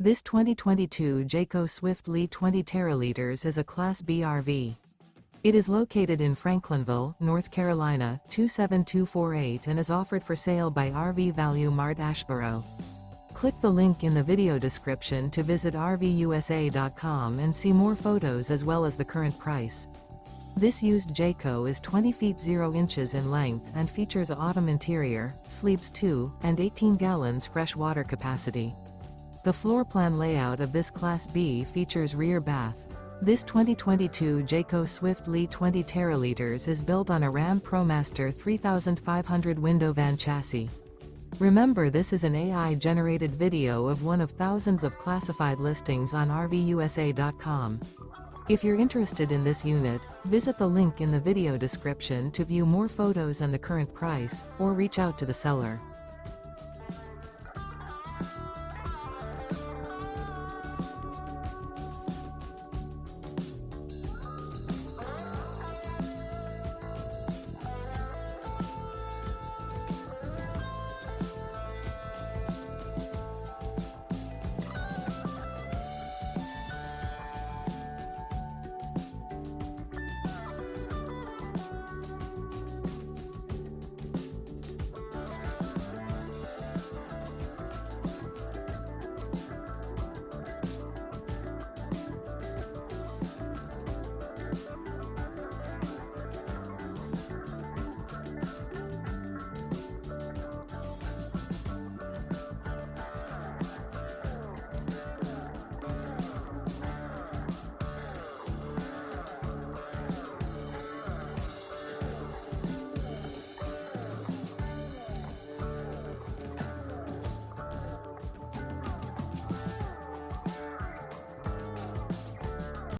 This 2022 Jayco Swift Li 20 teraliters is a Class B RV. It is located in Franklinville, North Carolina, 27248 and is offered for sale by RV Value Mart Asheboro. Click the link in the video description to visit RVUSA.com and see more photos as well as the current price. This used Jayco is 20 feet 0 inches in length and features an autumn interior, sleeps 2, and 18 gallons fresh water capacity. The floor plan layout of this Class B features rear bath. This 2022 Jayco Swift Li 20 teraliters is built on a Ram ProMaster 3500 window van chassis. Remember, this is an AI-generated video of one of thousands of classified listings on RVUSA.com. If you're interested in this unit, visit the link in the video description to view more photos and the current price, or reach out to the seller.